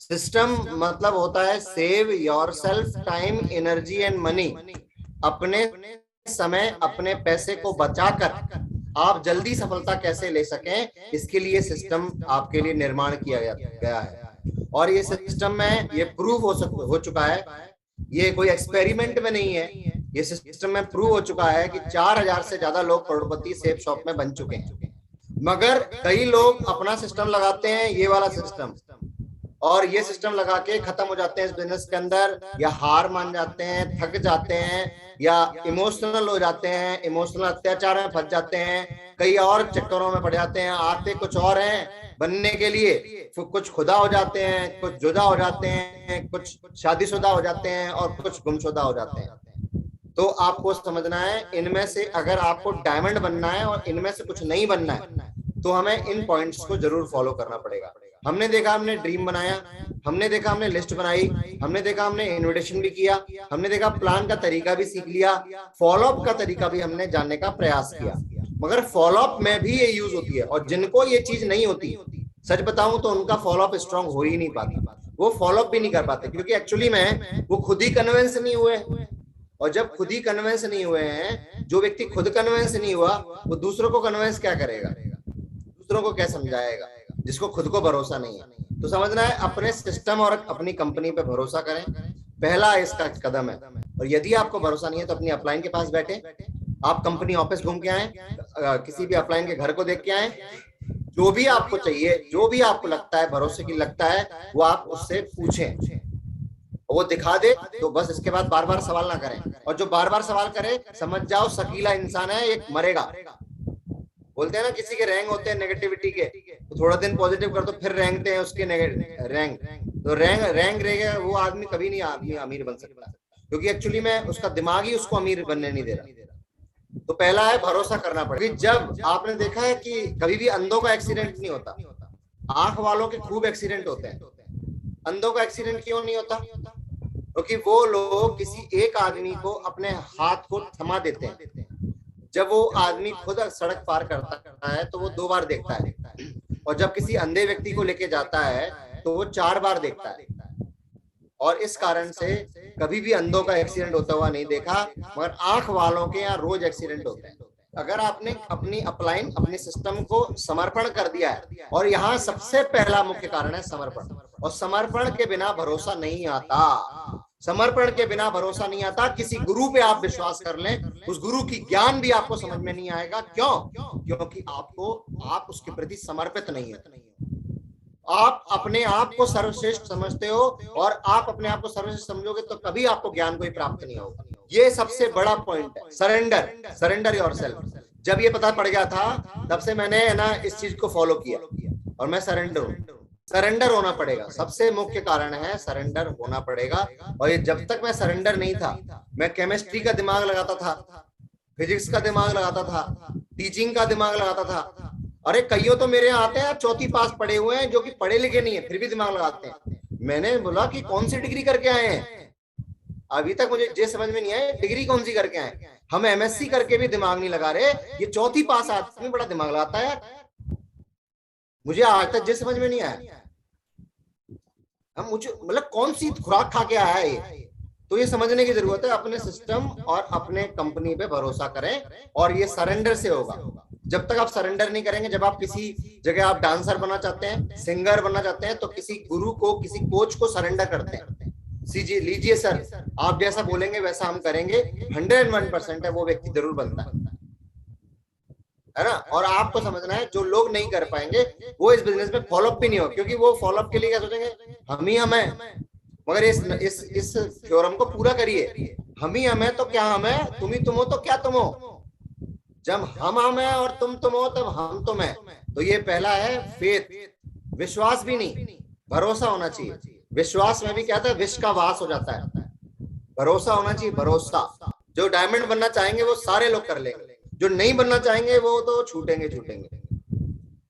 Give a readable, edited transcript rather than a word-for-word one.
System मतलब होता है save your self time energy and money. अपने समय अपने पैसे को बचाकर आप जल्दी सफलता कैसे ले सकें, इसके लिए सिस्टम आपके लिए निर्माण किया गया है। और ये सिस्टम में ये प्रूव हो चुका है, ये कोई एक्सपेरिमेंट में नहीं है, ये सिस्टम में प्रूव हो चुका है कि 4000 से ज्यादा लोग करोड़पति सेब शॉप में बन चुके हैं। मगर कई लोग अपना सिस्टम लगाते हैं, ये वाला सिस्टम, और ये सिस्टम लगा के खत्म हो जाते हैं इस बिजनेस के अंदर, या हार मान जाते हैं, थक जाते हैं, या इमोशनल हो जाते हैं, इमोशनल अत्याचार में फंस जाते हैं, कई और चक्करों में पड़ जाते हैं। आते कुछ और हैं बनने के लिए, कुछ खुदा हो जाते हैं, कुछ जुदा हो जाते हैं, कुछ शादीशुदा हो जाते हैं, और कुछ गुमशुदा हो जाते हैं। तो आपको समझना है, इनमें से अगर आपको डायमंड बनना है और इनमें से कुछ नहीं बनना है, तो हमें इन पॉइंट्स को जरूर फॉलो करना पड़ेगा। हमने देखा, हमने ड्रीम बनाया, हमने देखा, हमने लिस्ट बनाई, हमने देखा, हमने इन्विटेशन भी किया, हमने देखा, प्लान का तरीका भी सीख लिया, फॉलोअप का तरीका भी हमने जानने का प्रयास किया। मगर फॉलोअप में भी ये यूज होती है, और जिनको ये चीज नहीं होती, सच बताऊं तो उनका फॉलोअप स्ट्रांग हो ही नहीं पाता, वो फॉलोअप भी नहीं कर पाते, क्योंकि एक्चुअली में वो खुद ही कन्विंस नहीं हुए। और जब खुद ही कन्विंस नहीं हुए हैं, जो व्यक्ति खुद कन्विंस नहीं हुआ, वो दूसरों को कन्विंस क्या करेगा, दूसरों को क्या समझाएगा, जिसको खुद को भरोसा नहीं है। तो समझना है, अपने सिस्टम और अपनी कंपनी पे भरोसा करें, पहला इसका कदम है। और यदि आपको भरोसा नहीं है तो अपनी अपलाइन के पास बैठे, आप कंपनी ऑफिस घूम के आए, किसी भी अपलाइन के घर को देख के आए, जो भी आपको चाहिए, जो भी आपको लगता है भरोसे की लगता है, वो आप उससे पूछें, वो दिखा दे। तो बस इसके बाद बार बार सवाल ना करें, और जो बार बार सवाल करे समझ जाओ शकीला इंसान है, एक मरेगा। बोलते हैं ना, किसी के रैंक होते हैं नेगेटिविटी के, तो थोड़ा दिन पॉजिटिव कर दो, फिर रैंकते हैं उसके रैंक, तो रैंक रहेगा, वो आदमी कभी नहीं आदमी अमीर बन सकता, क्योंकि एक्चुअली में उसका दिमाग ही उसको अमीर बनने नहीं दे रहा। तो पहला है भरोसा करना पड़ेगा। जब आपने देखा है कि कभी भी अंधों का एक्सीडेंट नहीं होता, आंख वालों के खूब एक्सीडेंट होते हैं, अंधों का एक्सीडेंट क्यों नहीं होता? क्योंकि वो लोग किसी एक आदमी को अपने हाथ को थमा देते हैं। जब वो आदमी खुद सड़क पार करता है तो वो 2 बार देखता है, और जब किसी अंधे व्यक्ति को लेके जाता है तो वो 4 बार देखता है। और इस कारण से कभी भी अंधों का एक्सीडेंट होता हुआ नहीं देखा, मगर आंख वालों के यहाँ रोज एक्सीडेंट होते हैं। अगर आपने अपनी अपलाइन, अपने सिस्टम को समर्पण कर दिया है, और यहाँ सबसे पहला मुख्य कारण है समर्पण, और समर्पण के बिना भरोसा नहीं आता, समर्पण के बिना भरोसा नहीं आता। किसी गुरु पे आप विश्वास कर लें, उस गुरु की ज्ञान भी आपको समझ में नहीं आएगा। क्यों? क्योंकि आप उसके प्रति समर्पित नहीं है। आप अपने आप को सर्वश्रेष्ठ समझते हो, और आप अपने आप को सर्वश्रेष्ठ समझोगे तो कभी आपको ज्ञान कोई प्राप्त नहीं होगा। ये सबसे बड़ा पॉइंट है, सरेंडर, सरेंडर योरसेल्फ। जब ये पता पड़ गया था, तब से मैंने ना इस चीज को फॉलो किया, और मैं सरेंडर हूँ। सरेंडर होना पड़ेगा, सबसे मुख्य कारण है सरेंडर होना पड़ेगा। और ये जब तक मैं सरेंडर नहीं था, मैं केमिस्ट्री का दिमाग लगाता था, फिजिक्स का दिमाग लगाता था, टीचिंग का दिमाग लगाता था। अरे कईयों तो मेरे आते हैं 4वीं पास पढ़े हुए हैं, जो कि पढ़े लिखे नहीं है, फिर भी दिमाग लगाते हैं। मैंने बोला कि कौन सी डिग्री करके आए हैं? अभी तक मुझे ये समझ में नहीं आया डिग्री कौन सी करके आए। हम एमएससी करके भी दिमाग नहीं लगा रहे, ये 4वीं पास आदमी बड़ा दिमाग लगाता है। मुझे आज तक ये समझ में नहीं आया, हम मुझे मतलब कौन सी खुराक खा के आया है ये। तो ये समझने की जरूरत है, अपने सिस्टम और अपने कंपनी पे भरोसा करें, और ये सरेंडर से होगा। जब तक आप सरेंडर नहीं करेंगे, जब आप किसी जगह आप डांसर बनना चाहते हैं, सिंगर बनना चाहते हैं, तो किसी गुरु को, किसी कोच को सरेंडर करते हैं। लीजिए सर, आप जैसा बोलेंगे वैसा हम करेंगे, 101% है, वो व्यक्ति जरूर बनता है ना। और आपको समझना है, जो लोग नहीं कर पाएंगे वो इस बिजनेस में फॉलोअप भी नहीं हो, क्योंकि वो फॉलोअप के लिए क्या सोचेंगे, हम ही हम हैं। मगर इस थ्योरम को पूरा करिए, हम ही हम हैं तो क्या हम हैं, तुम ही तुम हो तो क्या तुम हो। जब हम हैं और तुम हो, तब हम तुम हैं। तो ये पहला है फेथ, विश्वास भी नहीं, भरोसा होना चाहिए। विश्वास में भी क्या था, विश्व का वास हो जाता है। भरोसा होना चाहिए, भरोसा। जो डायमंड बनना चाहेंगे वो सारे लोग कर लेंगे, जो नहीं बनना चाहेंगे वो तो छूटेंगे।